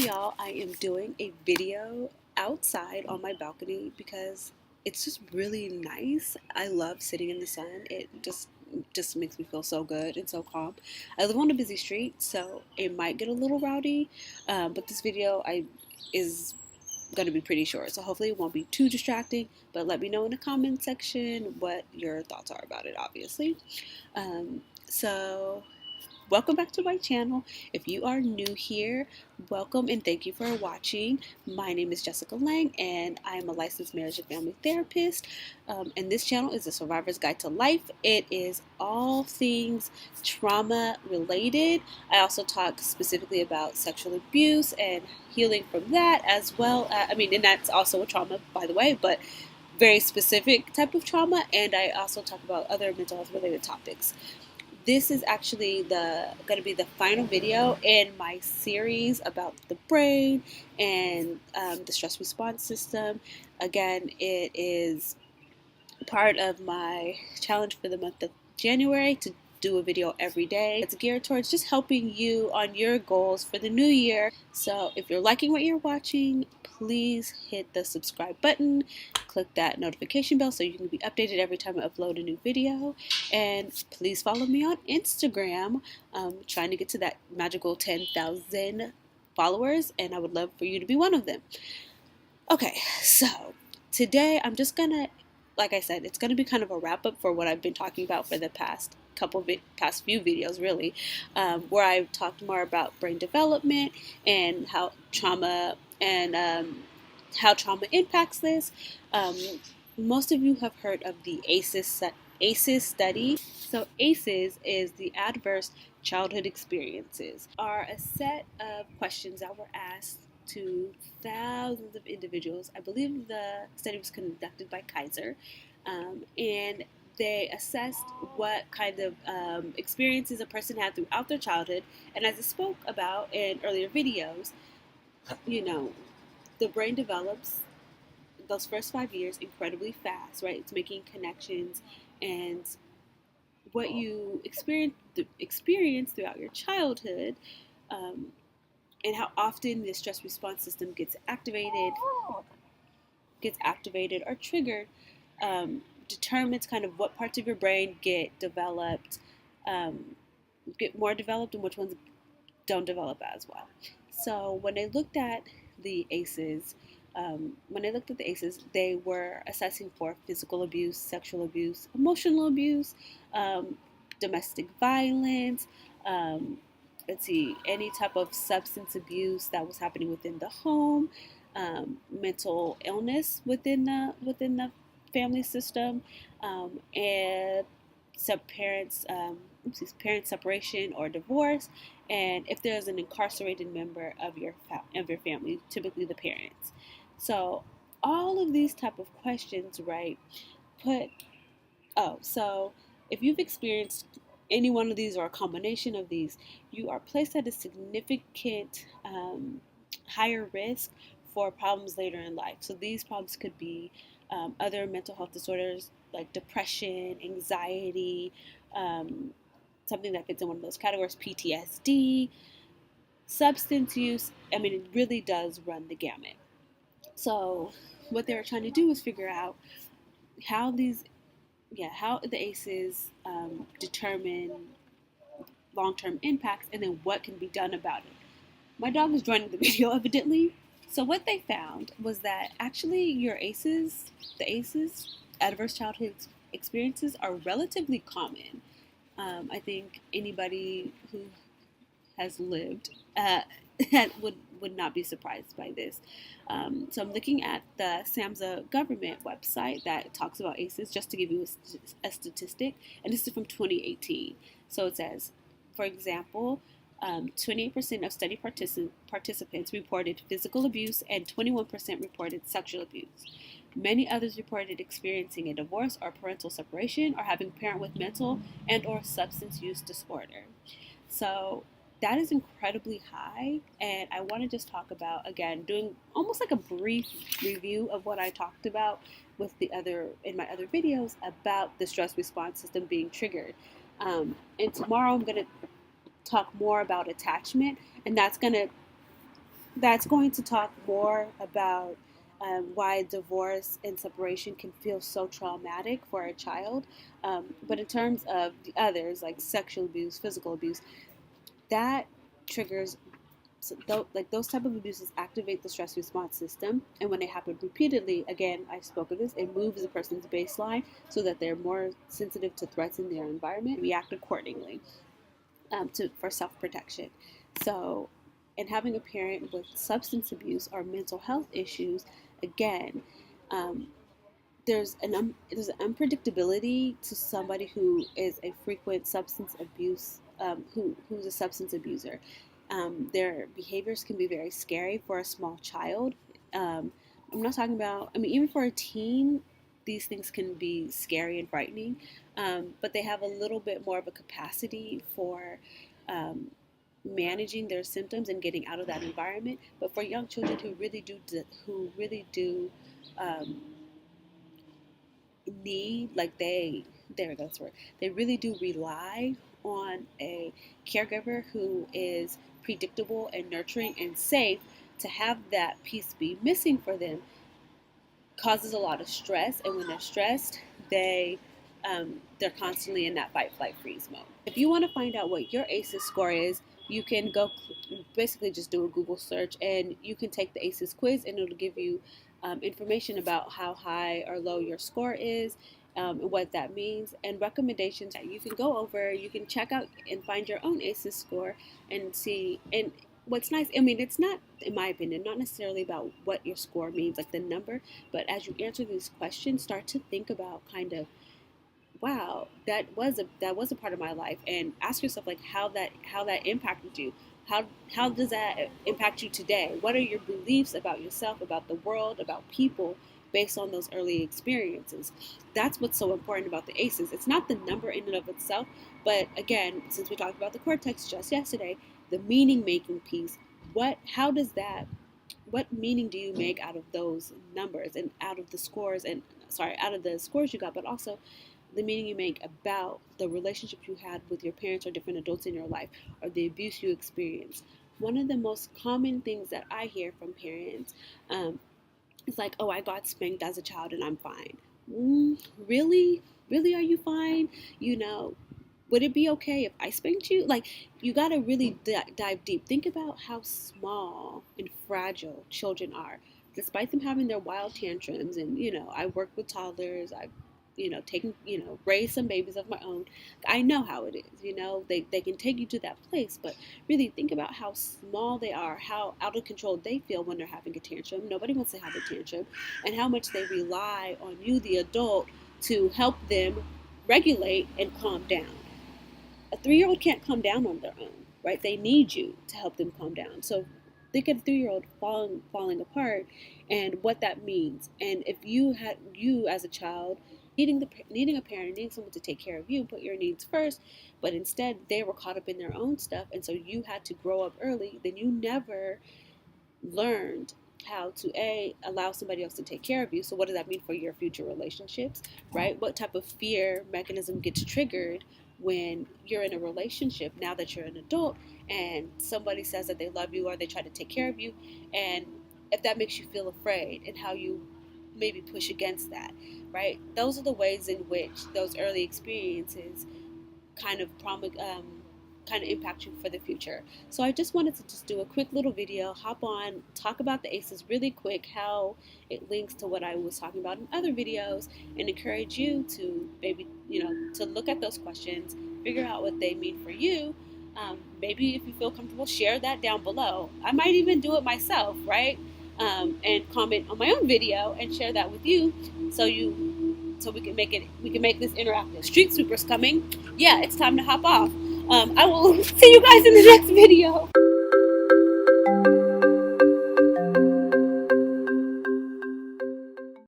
y'all, I am doing a video outside on my balcony because it's just really nice. I love sitting in the sun. It just makes me feel so good and so calm. I live on a busy street, so it might get a little rowdy, but this video I is going to be pretty short, so hopefully it won't be too distracting. But let me know in the comment section what your thoughts are about it, obviously. So welcome back to my channel. If you are new here, welcome and thank you for watching. My name is Jessica Lang and I am a licensed marriage and family therapist. And this channel is a survivor's guide to life. It is all things trauma related. I also talk specifically about sexual abuse and healing from that, as well. And that's also a trauma, by the way, but very specific type of trauma. And I also talk about other mental health related topics. This is actually going to be the final video in my series about the brain and the stress response system. Again, it is part of my challenge for the month of January to do a video every day. It's geared towards just helping you on your goals for the new year. So if you're liking what you're watching, please hit the subscribe button, click that notification bell so you can be updated every time I upload a new video. And please follow me on Instagram. Trying to get to that magical 10,000 followers, and I would love for you to be one of them. Okay, so today I'm just gonna, like I said, it's gonna be kind of a wrap up for what I've been talking about for the past few videos, really, where I've talked more about brain development and how trauma impacts this. Um, Most of you have heard of the ACEs study. So ACEs is the Adverse Childhood Experiences, are a set of questions that were asked to thousands of individuals. I believe the study was conducted by Kaiser, and they assessed what kind of experiences a person had throughout their childhood. And as I spoke about in earlier videos, you know, the brain develops those first 5 years incredibly fast, right? It's making connections, and what you experience throughout your childhood, um, and how often the stress response system gets activated or triggered, determines kind of what parts of your brain um, get more developed, and which ones don't develop as well. So when they looked at the ACEs, they were assessing for physical abuse, sexual abuse, emotional abuse, um, domestic violence, um, any type of substance abuse that was happening within the home, mental illness within the family system, and parent separation or divorce, and if there's an incarcerated member of your family, typically the parents. So all of these type of questions, right? Put so if you've experienced any one of these or a combination of these, you are placed at a significant higher risk for problems later in life. So these problems could be other mental health disorders like depression, anxiety, um, something that fits in one of those categories, PTSD, substance use. I mean, it really does run the gamut. So what they were trying to do was figure out how how the ACEs determine long-term impacts, and then what can be done about it. My dog is joining the video, evidently. So what they found was that actually the ACEs, adverse childhood experiences, are relatively common. I think anybody who has lived would not be surprised by this. So I'm looking at the SAMHSA government website that talks about ACEs, just to give you a statistic, and this is from 2018. So it says, for example, 28% of study participants reported physical abuse and 21% reported sexual abuse. Many others reported experiencing a divorce or parental separation, or having a parent with mental and or substance use disorder. So that is incredibly high, and I want to just talk about, again, doing almost like a brief review of what I talked about in my other videos about the stress response system being triggered. And tomorrow I'm going to talk more about attachment, and that's going to that's going to talk more about why divorce and separation can feel so traumatic for a child. But in terms of the others, like sexual abuse, physical abuse, that triggers like those type of abuses activate the stress response system, and when they happen repeatedly, again, I spoke of this, it moves the person's baseline so that they're more sensitive to threats in their environment, react accordingly for self-protection. So, and having a parent with substance abuse or mental health issues, again, um, there's an unpredictability to somebody who is a frequent substance abuse who's a substance abuser. Their behaviors can be very scary for a small child. I'm not talking about. I mean, even for a teen, these things can be scary and frightening. But they have a little bit more of a capacity for um, managing their symptoms and getting out of that environment. But for young children who really do um, need, like there goes the word, they really do rely on a caregiver who is predictable and nurturing and safe, to have that piece be missing for them causes a lot of stress. And when they're stressed, they're constantly in that fight, flight, freeze mode. If you want to find out what your ACEs score is, you can go basically just do a Google search, and you can take the ACEs quiz, and it'll give you information about how high or low your score is, and what that means, and recommendations that you can go over. You can check out and find your own ACEs score and see. And what's nice, I mean, it's not, in my opinion, not necessarily about what your score means, like the number, but as you answer these questions, start to think about kind of, wow, that was a part of my life, and ask yourself like how that impacted you. How does that impact you today? What are your beliefs about yourself, about the world, about people, based on those early experiences? That's what's so important about the ACEs. It's not the number in and of itself, but again, since we talked about the cortex just yesterday, the meaning making piece. How does that what meaning do you make out of those numbers, and out of the scores, and sorry, out of the scores you got, but also the meaning you make about the relationship you had with your parents or different adults in your life, or the abuse you experienced. One of the most common things that I hear from parents is like, oh, I got spanked as a child and I'm fine. Really? Really, are you fine? You know, would it be okay if I spanked you? Like, you got to really dive deep. Think about how small and fragile children are. Despite them having their wild tantrums, and, I work with toddlers, I've, taken, raised some babies of my own. I know how it is, they can take you to that place, but really think about how small they are, how out of control they feel when they're having a tantrum. Nobody wants to have a tantrum, and how much they rely on you, the adult, to help them regulate and calm down. A 3-year-old can't calm down on their own, right? They need you to help them calm down. So think of a 3-year-old falling apart, and what that means. And if you as a child needing a parent, needing someone to take care of you, put your needs first, but instead they were caught up in their own stuff, and so you had to grow up early, then you never learned how to allow somebody else to take care of you. So what does that mean for your future relationships, right? What type of fear mechanism gets triggered when you're in a relationship now that you're an adult, and somebody says that they love you or they try to take care of you, and if that makes you feel afraid, and how you maybe push against that, right? Those are the ways in which those early experiences kind of impact you for the future. So I just wanted to just do a quick little video, hop on, talk about the ACEs really quick, how it links to what I was talking about in other videos, and encourage you to maybe, to look at those questions, figure out what they mean for you. Maybe if you feel comfortable, share that down below. I might even do it myself, right? And comment on my own video and share that with you, so we can make this interactive. Street Sweeper's coming. Yeah, it's time to hop off. I will see you guys in the next video.